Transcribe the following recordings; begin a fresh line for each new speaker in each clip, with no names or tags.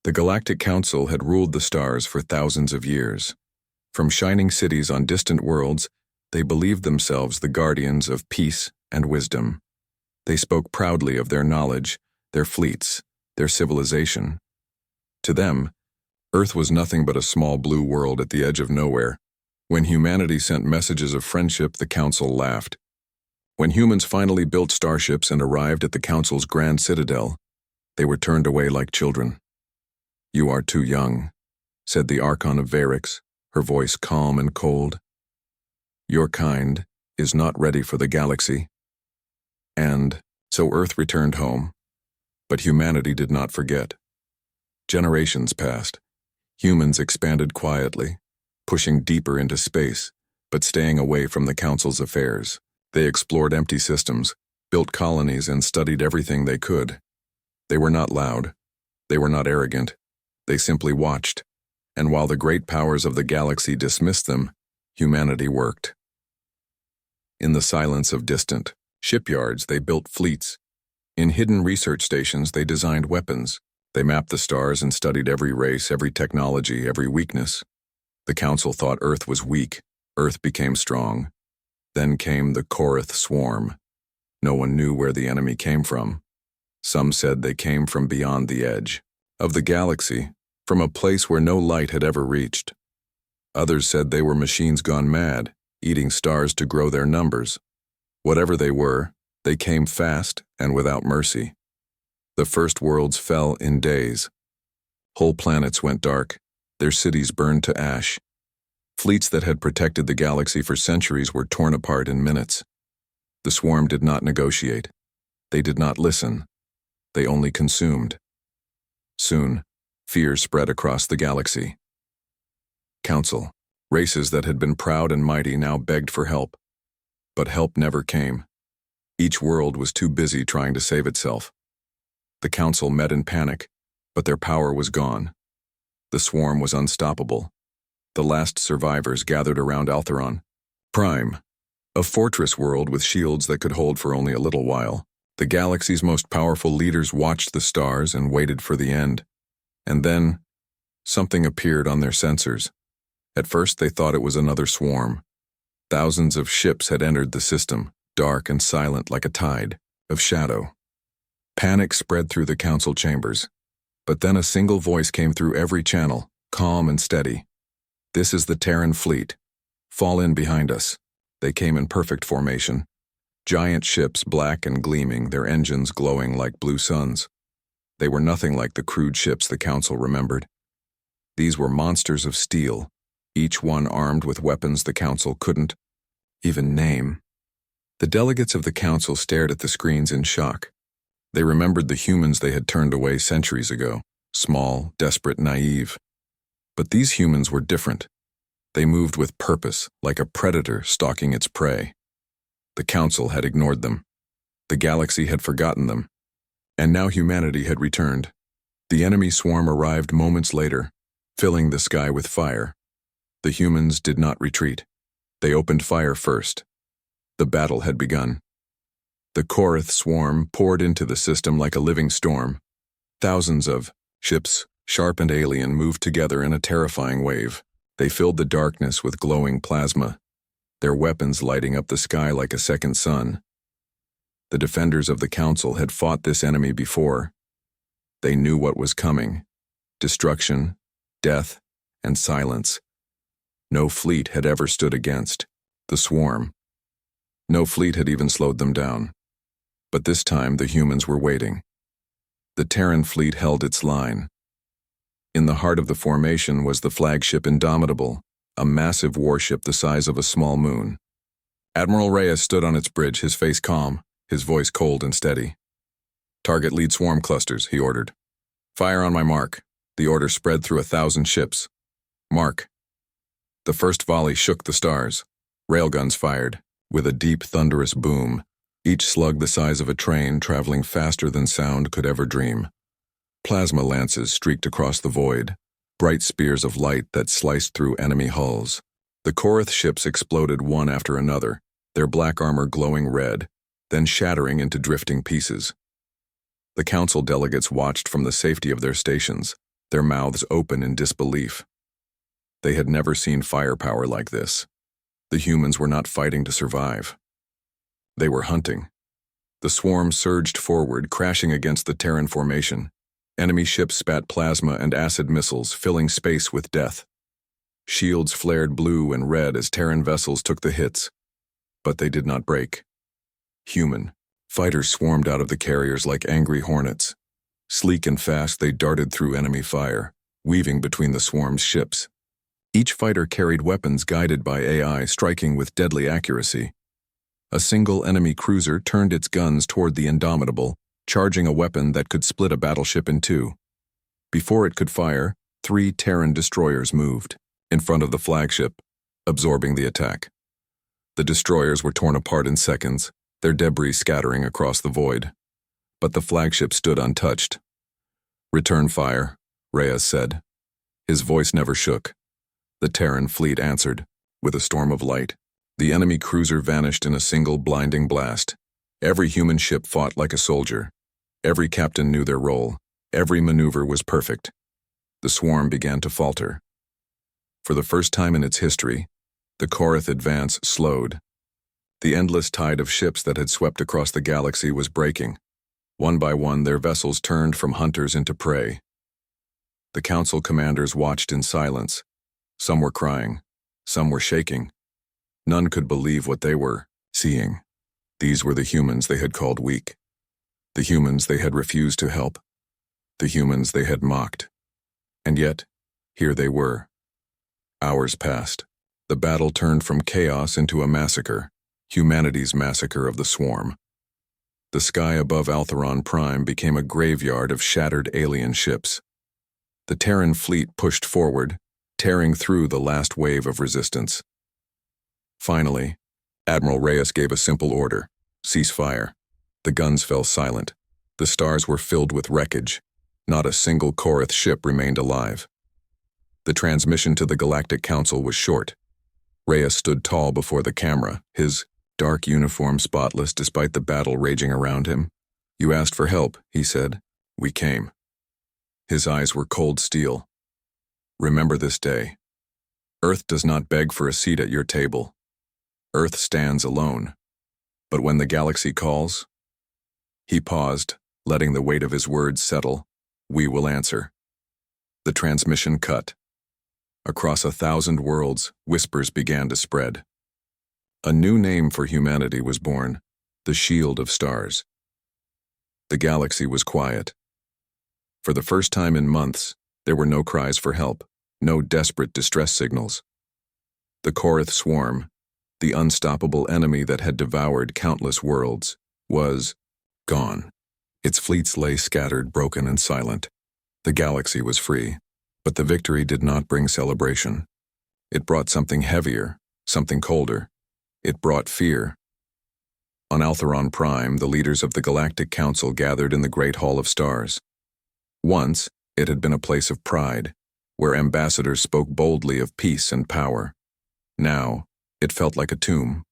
The Galactic Council had ruled the stars for thousands of years. From shining cities on distant worlds, they believed themselves the guardians of peace and wisdom. They spoke proudly of their knowledge, their fleets, their civilization. To them, Earth was nothing but a small blue world at the edge of nowhere. When humanity sent messages of friendship, the Council laughed. When humans finally built starships and arrived at the Council's grand citadel, they were turned away like children. "You are too young," said the Archon of Varix, her voice calm and cold. "Your kind is not ready for the galaxy." And so Earth returned home. But humanity did not forget. Generations passed. Humans expanded quietly, pushing deeper into space, but staying away from the Council's affairs. They explored empty systems, built colonies, and studied everything they could. They were not loud. They were not arrogant. They simply watched, and while the great powers of the galaxy dismissed them, humanity worked. In the silence of distant shipyards, they built fleets. In hidden research stations, they designed weapons. They mapped the stars and studied every race, every technology, every weakness. The Council thought Earth was weak. Earth became strong. Then came the Korath swarm. No one knew where the enemy came from. Some said they came from beyond the edge of the galaxy, from a place where no light had ever reached. Others said they were machines gone mad, eating stars to grow their numbers. Whatever they were, they came fast and without mercy. The first worlds fell in days. Whole planets went dark, their cities burned to ash. Fleets that had protected the galaxy for centuries were torn apart in minutes. The swarm did not negotiate. They did not listen. They only consumed. Soon, fear spread across the galaxy. Council, races that had been proud and mighty, now begged for help. But help never came. Each world was too busy trying to save itself. The Council met in panic, but their power was gone. The swarm was unstoppable. The last survivors gathered around Altheron Prime, a fortress world with shields that could hold for only a little while. The galaxy's most powerful leaders watched the stars and waited for the end. And then, something appeared on their sensors. At first, they thought it was another swarm. Thousands of ships had entered the system, dark and silent like a tide of shadow. Panic spread through the Council chambers. But then a single voice came through every channel, calm and steady. "This is the Terran fleet. Fall in behind us." They came in perfect formation. Giant ships, black and gleaming, their engines glowing like blue suns. They were nothing like the crude ships the Council remembered. These were monsters of steel, each one armed with weapons the Council couldn't even name. The delegates of the Council stared at the screens in shock. They remembered the humans they had turned away centuries ago, small, desperate, naive. But these humans were different. They moved with purpose, like a predator stalking its prey. The Council had ignored them. The galaxy had forgotten them. And now humanity had returned. The enemy swarm arrived moments later, filling the sky with fire. The humans did not retreat. They opened fire first. The battle had begun. The Korath swarm poured into the system like a living storm. Thousands of ships, sharp and alien, moved together in a terrifying wave. They filled the darkness with glowing plasma, their weapons lighting up the sky like a second sun. The defenders of the Council had fought this enemy before. They knew what was coming: destruction, death, and silence. No fleet had ever stood against the swarm. No fleet had even slowed them down. But this time the humans were waiting. The Terran fleet held its line. In the heart of the formation was the flagship Indomitable, a massive warship the size of a small moon. Admiral Reyes stood on its bridge, his face calm, his voice cold and steady. "Target lead swarm clusters," he ordered. "Fire on my mark." The order spread through 1,000 ships. "Mark." The first volley shook the stars. Railguns fired, with a deep, thunderous boom, each slug the size of a train traveling faster than sound could ever dream. Plasma lances streaked across the void, bright spears of light that sliced through enemy hulls. The Korath ships exploded one after another, their black armor glowing red, then shattering into drifting pieces. The Council delegates watched from the safety of their stations, their mouths open in disbelief. They had never seen firepower like this. The humans were not fighting to survive. They were hunting. The swarm surged forward, crashing against the Terran formation. Enemy ships spat plasma and acid missiles, filling space with death. Shields flared blue and red as Terran vessels took the hits, but they did not break. Human fighters swarmed out of the carriers like angry hornets. Sleek and fast, they darted through enemy fire, weaving between the swarm's ships. Each fighter carried weapons guided by AI, striking with deadly accuracy. A single enemy cruiser turned its guns toward the Indomitable, charging a weapon that could split a battleship in two. Before it could fire, 3 Terran destroyers moved in front of the flagship, absorbing the attack. The destroyers were torn apart in seconds, their debris scattering across the void. But the flagship stood untouched. "Return fire," Reyes said. His voice never shook. The Terran fleet answered, with a storm of light. The enemy cruiser vanished in a single blinding blast. Every human ship fought like a soldier. Every captain knew their role. Every maneuver was perfect. The swarm began to falter. For the first time in its history, the Korath advance slowed. The endless tide of ships that had swept across the galaxy was breaking. One by one, their vessels turned from hunters into prey. The council commanders watched in silence. Some were crying. Some were shaking. None could believe what they were seeing. These were the humans they had called weak. The humans they had refused to help. The humans they had mocked. And yet, here they were. Hours passed. The battle turned from chaos into a massacre, humanity's massacre of the swarm. The sky above Altheron Prime became a graveyard of shattered alien ships. The Terran fleet pushed forward, tearing through the last wave of resistance. Finally, Admiral Reyes gave a simple order: cease fire. The guns fell silent. The stars were filled with wreckage. Not a single Korath ship remained alive. The transmission to the Galactic Council was short. Reyes stood tall before the camera, his dark uniform spotless despite the battle raging around him. "You asked for help," he said. "We came." His eyes were cold steel. "Remember this day. Earth does not beg for a seat at your table. Earth stands alone. But when the galaxy calls..." He paused, letting the weight of his words settle. "We will answer." The transmission cut. Across 1,000 worlds, whispers began to spread. A new name for humanity was born: the Shield of Stars. The galaxy was quiet. For the first time in months, there were no cries for help, no desperate distress signals. The Korath swarm, the unstoppable enemy that had devoured countless worlds, was gone. Its fleets lay scattered, broken, and silent. The galaxy was free, but the victory did not bring celebration. It brought something heavier, something colder. It brought fear. On Altheron Prime, the leaders of the Galactic Council gathered in the Great Hall of Stars. Once, it had been a place of pride, where ambassadors spoke boldly of peace and power. Now, it felt like a tomb.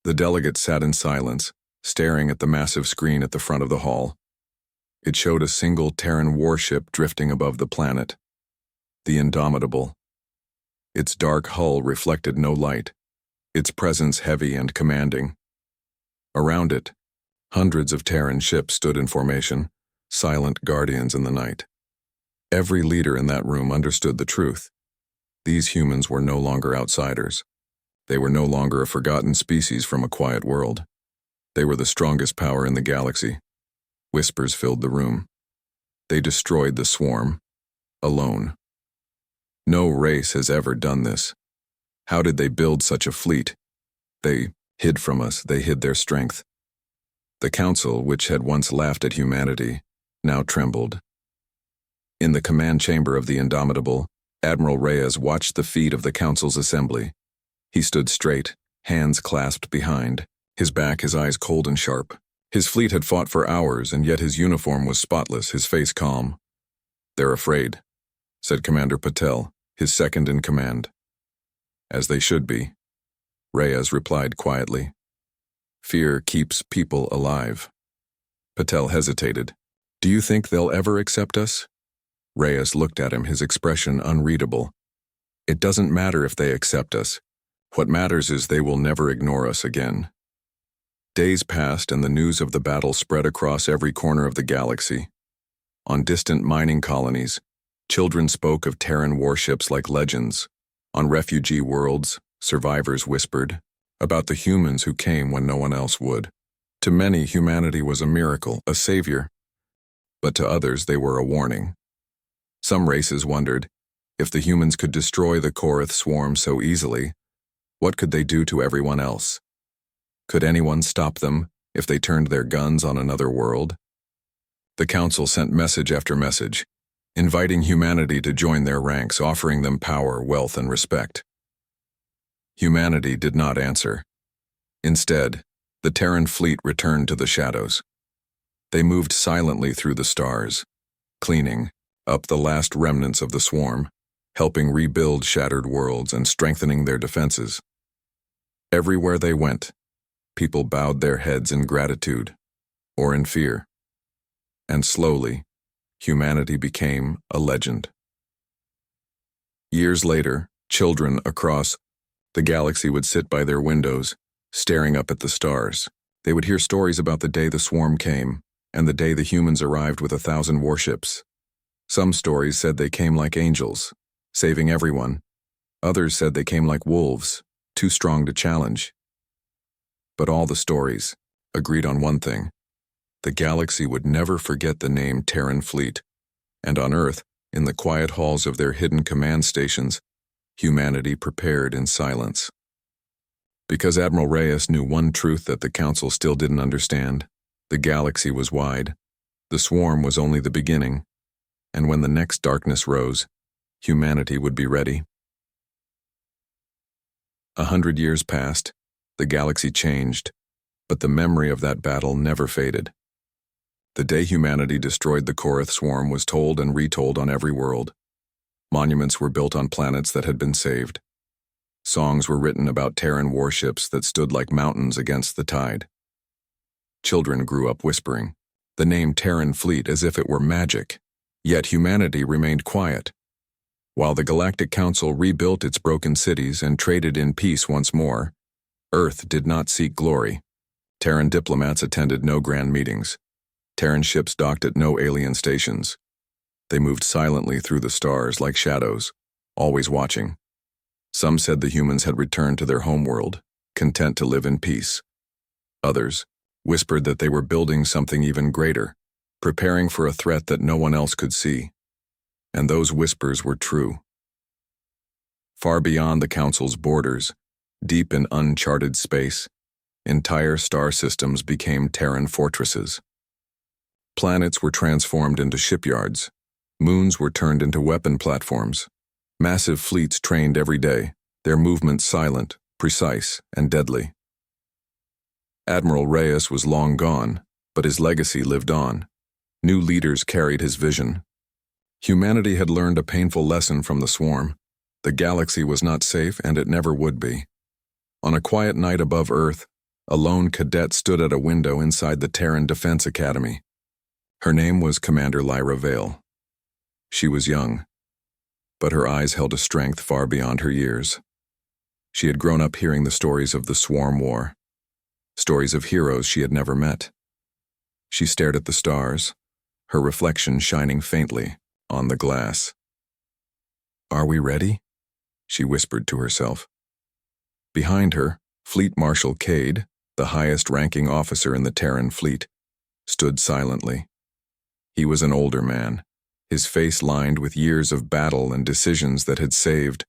The delegates sat in silence, staring at the massive screen at the front of the hall. It showed a single Terran warship drifting above the planet, the Indomitable. Its dark hull reflected no light, its presence heavy and commanding. Around it, hundreds of Terran ships stood in formation, silent guardians in the night. Every leader in that room understood the truth. These humans were no longer outsiders. They were no longer a forgotten species from a quiet world. They were the strongest power in the galaxy. Whispers filled the room. They destroyed the swarm, alone. No race has ever done this. How did they build such a fleet? They hid from us, they hid their strength. The Council, which had once laughed at humanity, now trembled. In the command chamber of the Indomitable, Admiral Reyes watched the feet of the Council's assembly. He stood straight, hands clasped behind, his back, his eyes cold and sharp. His fleet had fought for hours, and yet his uniform was spotless, his face calm. "They're afraid," said Commander Patel, his second in command. "As they should be," Reyes replied quietly. "Fear keeps people alive." Patel hesitated. "Do you think they'll ever accept us?" Reyes looked at him, his expression unreadable. It doesn't matter if they accept us. What matters is they will never ignore us again. Days passed and the news of the battle spread across every corner of the galaxy. On distant mining colonies, children spoke of Terran warships like legends. On refugee worlds, survivors whispered about the humans who came when no one else would. To many, humanity was a miracle, a savior. But to others, they were a warning. Some races wondered, if the humans could destroy the Korath swarm so easily, what could they do to everyone else? Could anyone stop them if they turned their guns on another world? The Council sent message after message, inviting humanity to join their ranks, offering them power, wealth, and respect. Humanity did not answer. Instead, the Terran fleet returned to the shadows. They moved silently through the stars, cleaning up the last remnants of the swarm, helping rebuild shattered worlds and strengthening their defenses. Everywhere they went, people bowed their heads in gratitude or in fear. And slowly, humanity became a legend. Years later, children across the galaxy would sit by their windows, staring up at the stars. They would hear stories about the day the swarm came, and the day the humans arrived with 1,000 warships. Some stories said they came like angels, saving everyone. Others said they came like wolves, too strong to challenge. But all the stories agreed on one thing. The galaxy would never forget the name Terran Fleet, and on Earth, in the quiet halls of their hidden command stations, humanity prepared in silence. Because Admiral Reyes knew one truth that the Council still didn't understand, the galaxy was wide. The swarm was only the beginning, and when the next darkness rose, humanity would be ready. 100 years passed, the galaxy changed, but the memory of that battle never faded. The day humanity destroyed the Korath swarm was told and retold on every world. Monuments were built on planets that had been saved. Songs were written about Terran warships that stood like mountains against the tide. Children grew up whispering the name Terran Fleet as if it were magic, yet humanity remained quiet. While the Galactic Council rebuilt its broken cities and traded in peace once more, Earth did not seek glory. Terran diplomats attended no grand meetings. Terran ships docked at no alien stations. They moved silently through the stars like shadows, always watching. Some said the humans had returned to their homeworld, content to live in peace. Others whispered that they were building something even greater, preparing for a threat that no one else could see. And those whispers were true. Far beyond the Council's borders, deep in uncharted space, entire star systems became Terran fortresses. Planets were transformed into shipyards. Moons were turned into weapon platforms. Massive fleets trained every day, their movements silent, precise, and deadly. Admiral Reyes was long gone, but his legacy lived on. New leaders carried his vision. Humanity had learned a painful lesson from the swarm. The galaxy was not safe, and it never would be. On a quiet night above Earth, a lone cadet stood at a window inside the Terran Defense Academy. Her name was Commander Lyra Vale. She was young, but her eyes held a strength far beyond her years. She had grown up hearing the stories of the Swarm War, stories of heroes she had never met. She stared at the stars, her reflection shining faintly on the glass. "Are we ready?" she whispered to herself. Behind her, Fleet Marshal Cade, the highest-ranking officer in the Terran fleet, stood silently. He was an older man, his face lined with years of battle and decisions that had saved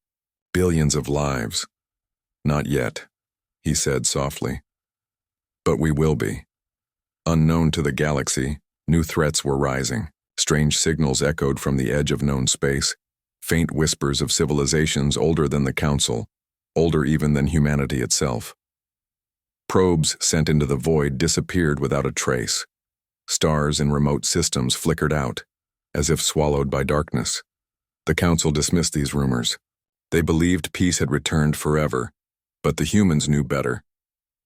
billions of lives. "Not yet," he said softly. "But we will be." Unknown to the galaxy, new threats were rising. Strange signals echoed from the edge of known space, faint whispers of civilizations older than the Council, older even than humanity itself. Probes sent into the void disappeared without a trace. Stars in remote systems flickered out, as if swallowed by darkness. The Council dismissed these rumors. They believed peace had returned forever, but the humans knew better.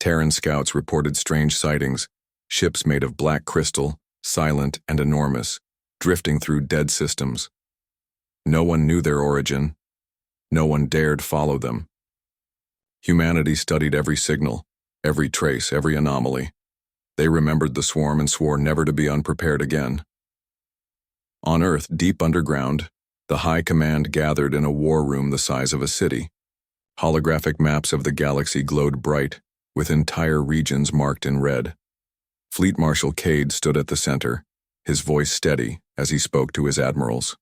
Terran scouts reported strange sightings, ships made of black crystal, silent and enormous, drifting through dead systems. No one knew their origin. No one dared follow them. Humanity studied every signal, every trace, every anomaly. They remembered the swarm and swore never to be unprepared again. On Earth, deep underground, the High Command gathered in a war room the size of a city. Holographic maps of the galaxy glowed bright, with entire regions marked in red. Fleet Marshal Cade stood at the center, his voice steady as he spoke to his admirals.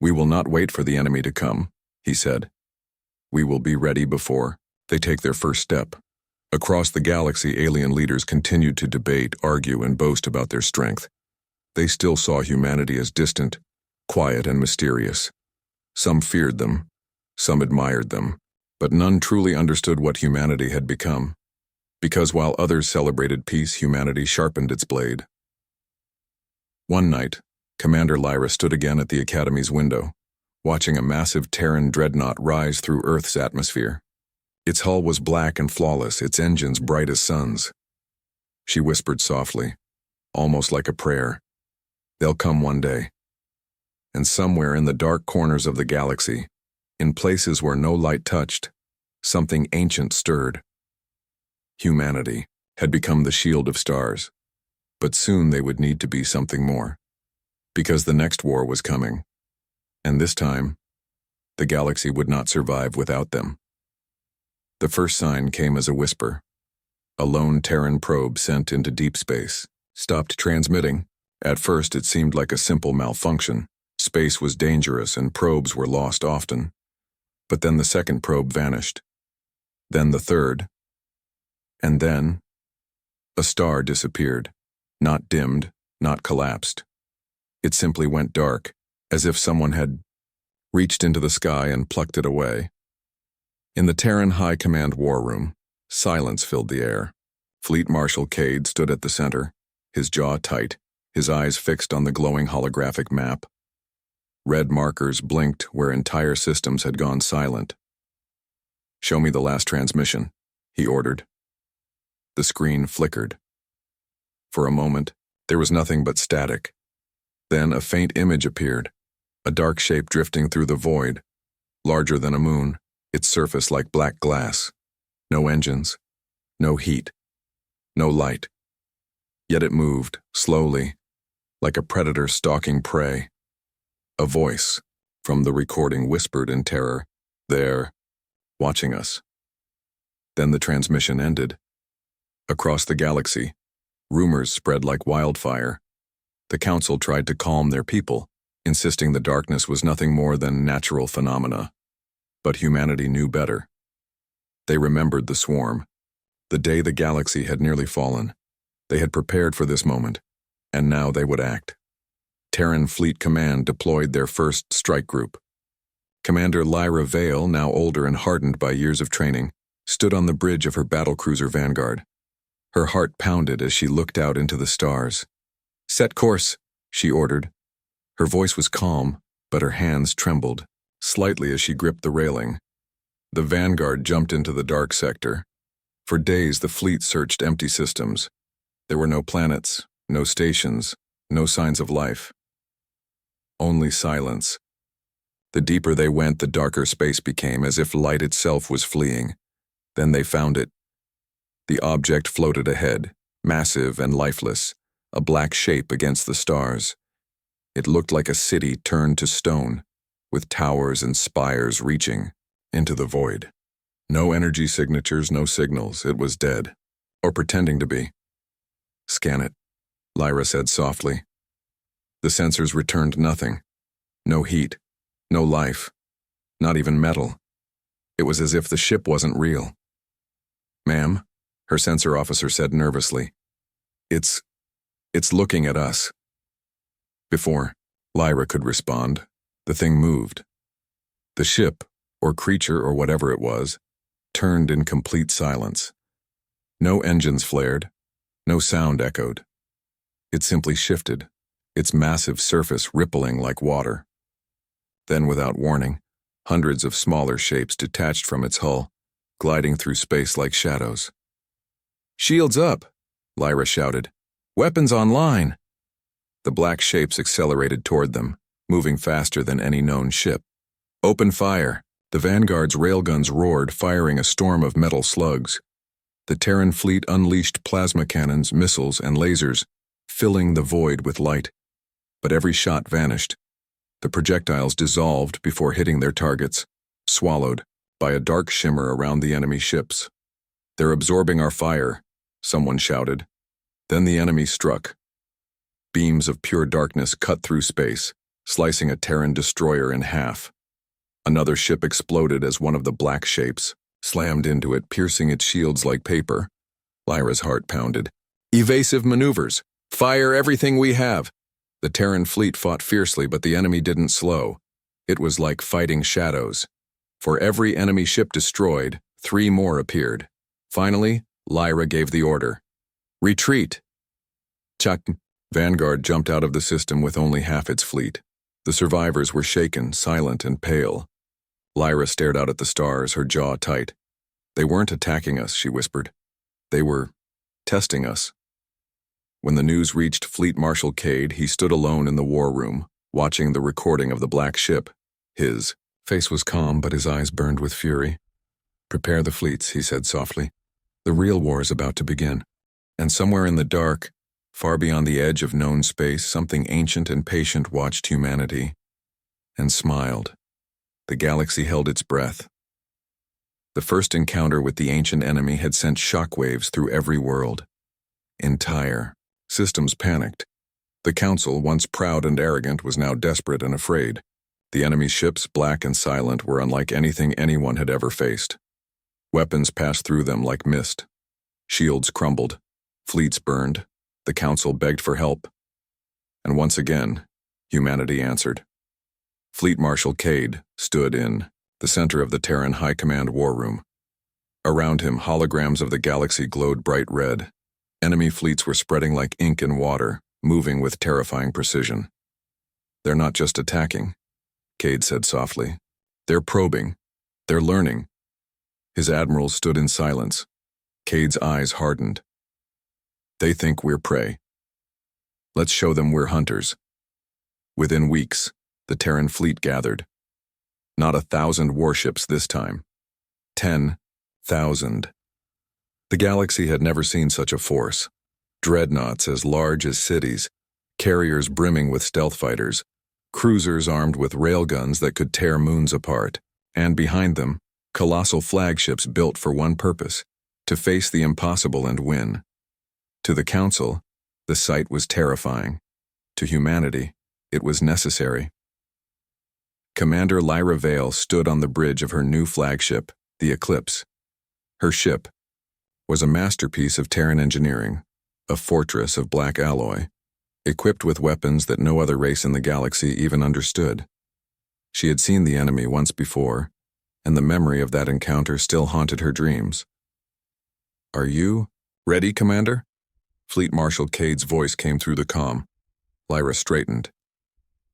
"We will not wait for the enemy to come," he said. "We will be ready before they take their first step." Across the galaxy, alien leaders continued to debate, argue, and boast about their strength. They still saw humanity as distant, quiet, and mysterious. Some feared them, some admired them, but none truly understood what humanity had become. Because while others celebrated peace, humanity sharpened its blade. One night, Commander Lyra stood again at the Academy's window, watching a massive Terran dreadnought rise through Earth's atmosphere. Its hull was black and flawless, its engines bright as suns. She whispered softly, almost like a prayer, "They'll come one day." And somewhere in the dark corners of the galaxy, in places where no light touched, something ancient stirred. Humanity had become the shield of stars, but soon they would need to be something more. Because the next war was coming, and this time, the galaxy would not survive without them. The first sign came as a whisper. A lone Terran probe sent into deep space stopped transmitting. At first it seemed like a simple malfunction. Space was dangerous and probes were lost often. But then the second probe vanished. Then the third. And then, a star disappeared. Not dimmed, not collapsed. It simply went dark, as if someone had reached into the sky and plucked it away. In the Terran High Command war room, silence filled the air. Fleet Marshal Cade stood at the center, his jaw tight, his eyes fixed on the glowing holographic map. Red markers blinked where entire systems had gone silent. "Show me the last transmission," he ordered. The screen flickered. For a moment, there was nothing but static. Then a faint image appeared, a dark shape drifting through the void, larger than a moon, its surface like black glass. No engines, no heat, no light. Yet it moved, slowly, like a predator stalking prey. A voice from the recording whispered in terror, "They're watching us." Then the transmission ended. Across the galaxy, rumors spread like wildfire. The Council tried to calm their people, insisting the darkness was nothing more than natural phenomena. But humanity knew better. They remembered the swarm. The day the galaxy had nearly fallen. They had prepared for this moment, and now they would act. Terran Fleet Command deployed their first strike group. Commander Lyra Vale, now older and hardened by years of training, stood on the bridge of her battlecruiser Vanguard. Her heart pounded as she looked out into the stars. "Set course," she ordered. Her voice was calm, but her hands trembled slightly as she gripped the railing. The Vanguard jumped into the dark sector. For days, the fleet searched empty systems. There were no planets, no stations, no signs of life. Only silence. The deeper they went, the darker space became, as if light itself was fleeing. Then they found it. The object floated ahead, massive and lifeless, a black shape against the stars. It looked like a city turned to stone, with towers and spires reaching into the void. No energy signatures, no signals. It was dead, or pretending to be. "Scan it," Lyra said softly. The sensors returned nothing. No heat, no life, not even metal. It was as if the ship wasn't real. "Ma'am," her sensor officer said nervously. It's looking at us." Before Lyra could respond, the thing moved. The ship, or creature or whatever it was, turned in complete silence. No engines flared, no sound echoed. It simply shifted, its massive surface rippling like water. Then, without warning, hundreds of smaller shapes detached from its hull, gliding through space like shadows. "Shields up," Lyra shouted. "Weapons online." The black shapes accelerated toward them, moving faster than any known ship. Open fire! The Vanguard's railguns roared, firing a storm of metal slugs. The Terran fleet unleashed plasma cannons, missiles, and lasers, filling the void with light. But every shot vanished. The projectiles dissolved before hitting their targets, swallowed by a dark shimmer around the enemy ships. "They're absorbing our fire," someone shouted. Then the enemy struck. Beams of pure darkness cut through space, slicing a Terran destroyer in half. Another ship exploded as one of the black shapes slammed into it, piercing its shields like paper. Lyra's heart pounded. "Evasive maneuvers! Fire everything we have!" The Terran fleet fought fiercely, but the enemy didn't slow. It was like fighting shadows. For every enemy ship destroyed, 3 more appeared. Finally, Lyra gave the order. "Retreat!" Chuck. Vanguard jumped out of the system with only half its fleet. The survivors were shaken, silent, and pale. Lyra stared out at the stars, her jaw tight. "They weren't attacking us," she whispered. "They were testing us." When the news reached Fleet Marshal Cade, he stood alone in the war room, watching the recording of the black ship. His face was calm, but his eyes burned with fury. "Prepare the fleets," he said softly. "The real war is about to begin." And somewhere in the dark, far beyond the edge of known space, something ancient and patient watched humanity and smiled. The galaxy held its breath. The first encounter with the ancient enemy had sent shockwaves through every world. Entire systems panicked. The Council, once proud and arrogant, was now desperate and afraid. The enemy ships, black and silent, were unlike anything anyone had ever faced. Weapons passed through them like mist. Shields crumbled. Fleets burned. The Council begged for help. And once again, humanity answered. Fleet Marshal Cade stood in the center of the Terran High Command war room. Around him, holograms of the galaxy glowed bright red. Enemy fleets were spreading like ink in water, moving with terrifying precision. "They're not just attacking," Cade said softly. "They're probing. They're learning." His admirals stood in silence. Cade's eyes hardened. "They think we're prey. Let's show them we're hunters." Within weeks, the Terran fleet gathered. Not 1,000 warships this time. 10,000. The galaxy had never seen such a force. Dreadnoughts as large as cities, carriers brimming with stealth fighters, cruisers armed with railguns that could tear moons apart, and behind them, colossal flagships built for one purpose: to face the impossible and win. To the Council, the sight was terrifying. To humanity, it was necessary. Commander Lyra Vale stood on the bridge of her new flagship, the Eclipse. Her ship was a masterpiece of Terran engineering, a fortress of black alloy, equipped with weapons that no other race in the galaxy even understood. She had seen the enemy once before, and the memory of that encounter still haunted her dreams. "Are you ready, Commander?" Fleet Marshal Cade's voice came through the comm. Lyra straightened.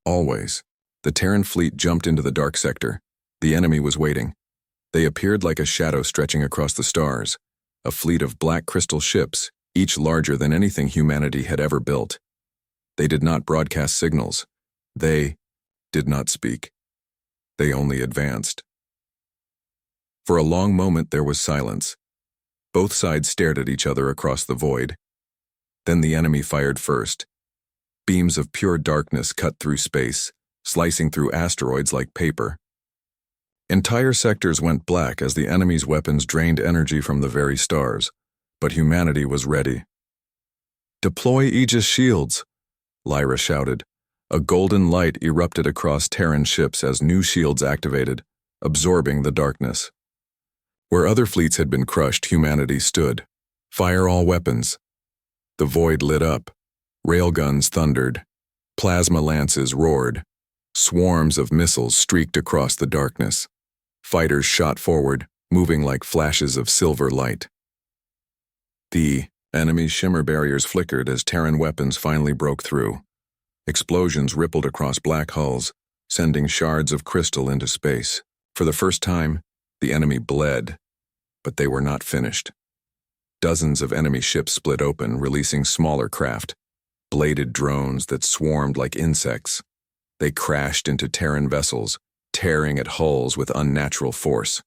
"Always." The Terran fleet jumped into the dark sector. The enemy was waiting. They appeared like a shadow stretching across the stars, a fleet of black crystal ships, each larger than anything humanity had ever built. They did not broadcast signals. They did not speak. They only advanced. For a long moment there was silence. Both sides stared at each other across the void. Then the enemy fired first. Beams of pure darkness cut through space, slicing through asteroids like paper. Entire sectors went black as the enemy's weapons drained energy from the very stars, but humanity was ready. "Deploy Aegis shields," Lyra shouted. A golden light erupted across Terran ships as new shields activated, absorbing the darkness. Where other fleets had been crushed, humanity stood. "Fire all weapons." The void lit up. Railguns thundered. Plasma lances roared. Swarms of missiles streaked across the darkness. Fighters shot forward, moving like flashes of silver light. The enemy's shimmer barriers flickered as Terran weapons finally broke through. Explosions rippled across black hulls, sending shards of crystal into space. For the first time, the enemy bled, but they were not finished. Dozens of enemy ships split open, releasing smaller craft, bladed drones that swarmed like insects. They crashed into Terran vessels, tearing at hulls with unnatural force.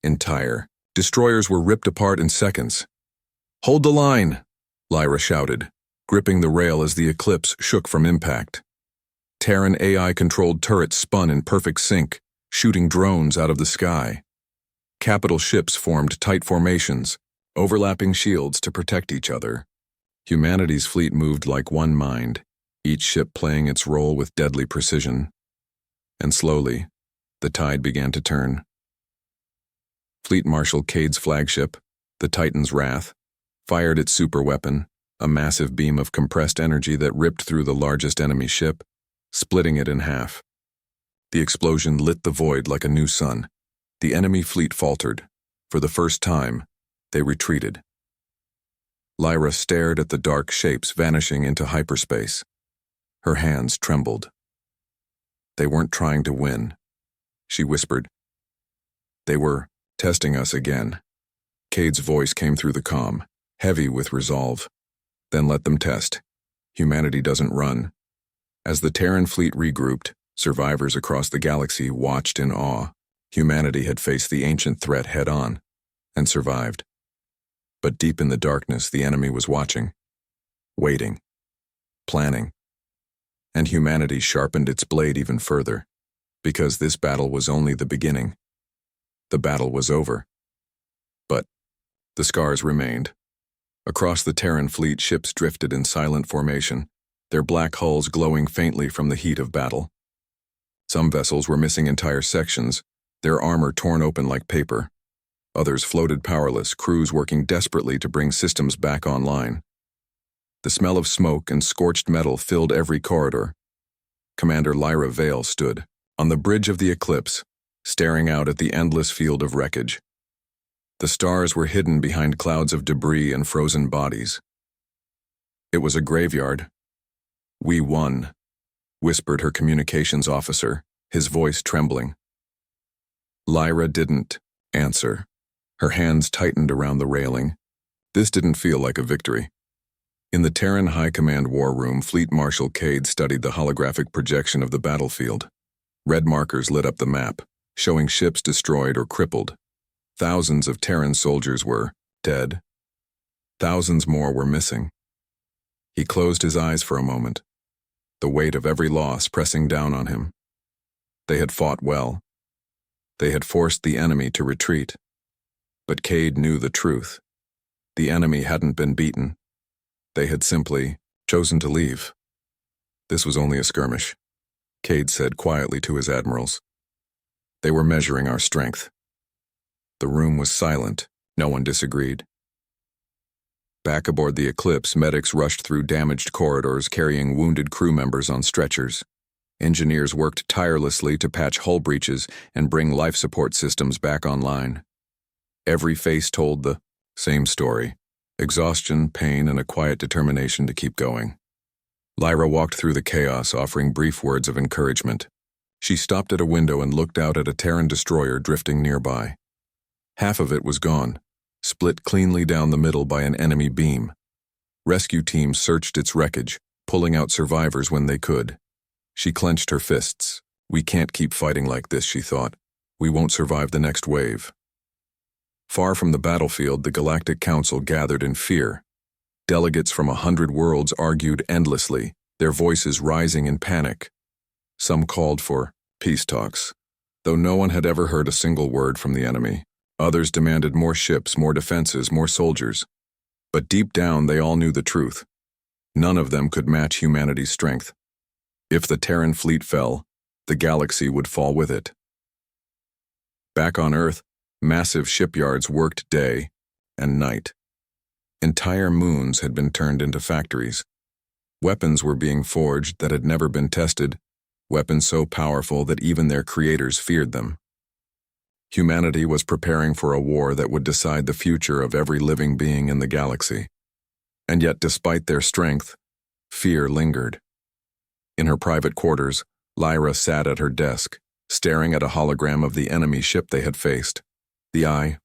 Entire destroyers were ripped apart in seconds. "Hold the line!" Lyra shouted, gripping the rail as the Eclipse shook from impact. Terran AI-controlled turrets spun in perfect sync, shooting drones out of the sky. Capital ships formed tight formations, overlapping shields to protect each other. Humanity's fleet moved like one mind, each ship playing its role with deadly precision. And slowly, the tide began to turn. Fleet Marshal Cade's flagship, the Titan's Wrath, fired its superweapon, a massive beam of compressed energy that ripped through the largest enemy ship, splitting it in half. The explosion lit the void like a new sun. The enemy fleet faltered. For the first time, they retreated. Lyra stared at the dark shapes vanishing into hyperspace. Her hands trembled. "They weren't trying to win," she whispered. "They were testing us again." Cade's voice came through the comm, heavy with resolve. "Then let them test. Humanity doesn't run." As the Terran fleet regrouped, survivors across the galaxy watched in awe. Humanity had faced the ancient threat head-on, and survived. But deep in the darkness, the enemy was watching, waiting, planning. And humanity sharpened its blade even further, because this battle was only the beginning. The battle was over. But the scars remained. Across the Terran fleet, ships drifted in silent formation, their black hulls glowing faintly from the heat of battle. Some vessels were missing entire sections, their armor torn open like paper. Others floated powerless, crews working desperately to bring systems back online. The smell of smoke and scorched metal filled every corridor. Commander Lyra Vale stood on the bridge of the Eclipse, staring out at the endless field of wreckage. The stars were hidden behind clouds of debris and frozen bodies. It was a graveyard. "We won," whispered her communications officer, his voice trembling. Lyra didn't answer. Her hands tightened around the railing. This didn't feel like a victory. In the Terran High Command War Room, Fleet Marshal Cade studied the holographic projection of the battlefield. Red markers lit up the map, showing ships destroyed or crippled. Thousands of Terran soldiers were dead. Thousands more were missing. He closed his eyes for a moment, the weight of every loss pressing down on him. They had fought well. They had forced the enemy to retreat. But Cade knew the truth. The enemy hadn't been beaten. They had simply chosen to leave. This was only a skirmish, Cade said quietly to his admirals. They were measuring our strength. The room was silent. No one disagreed. Back aboard the Eclipse, medics rushed through damaged corridors carrying wounded crew members on stretchers. Engineers worked tirelessly to patch hull breaches and bring life support systems back online. Every face told the same story: exhaustion, pain, and a quiet determination to keep going. Lyra walked through the chaos, offering brief words of encouragement. She stopped at a window and looked out at a Terran destroyer drifting nearby. Half of it was gone, split cleanly down the middle by an enemy beam. Rescue teams searched its wreckage, pulling out survivors when they could. She clenched her fists. "We can't keep fighting like this," she thought. "We won't survive the next wave." Far from the battlefield, the Galactic Council gathered in fear. Delegates from 100 worlds argued endlessly, their voices rising in panic. Some called for peace talks, though no one had ever heard a single word from the enemy. Others demanded more ships, more defenses, more soldiers. But deep down, they all knew the truth. None of them could match humanity's strength. If the Terran fleet fell, the galaxy would fall with it. Back on Earth, massive shipyards worked day and night. Entire moons had been turned into factories. Weapons were being forged that had never been tested, weapons so powerful that even their creators feared them. Humanity was preparing for a war that would decide the future of every living being in the galaxy. And yet, despite their strength, fear lingered. In her private quarters, Lyra sat at her desk, staring at a hologram of the enemy ship they had faced. The Eye,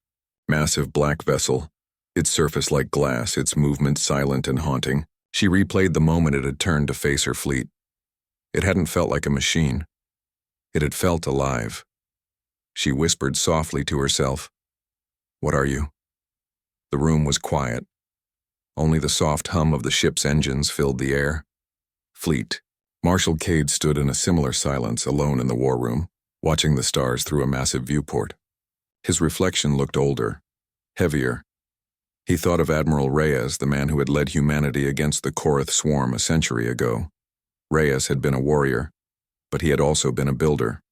massive black vessel, its surface like glass, its movement silent and haunting. She replayed the moment it had turned to face her fleet. It hadn't felt like a machine. It had felt alive. She whispered softly to herself, "What are you?" The room was quiet. Only the soft hum of the ship's engines filled the air. Fleet. Marshal Cade stood in a similar silence, alone in the war room, watching the stars through a massive viewport. His reflection looked older, heavier. He thought of Admiral Reyes, the man who had led humanity against the Korath swarm a century ago. Reyes had been a warrior, but he had also been a builder.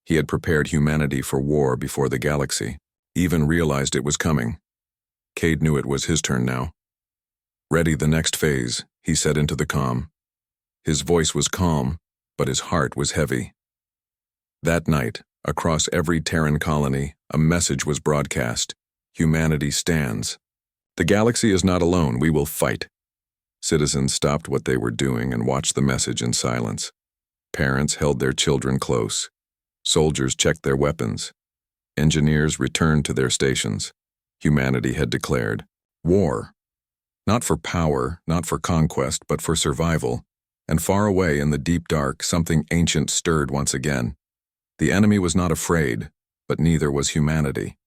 He had prepared humanity for war before the galaxy, even realized it was coming. Cade knew it was his turn now. "Ready the next phase," he said into the comm. His voice was calm, but his heart was heavy. That night, across every Terran colony, a message was broadcast. Humanity stands. The galaxy is not alone, we will fight. Citizens stopped what they were doing and watched the message in silence. Parents held their children close. Soldiers checked their weapons. Engineers returned to their stations. Humanity had declared war. Not for power, not for conquest, but for survival. And far away in the deep dark, something ancient stirred once again. The enemy was not afraid, but neither was humanity.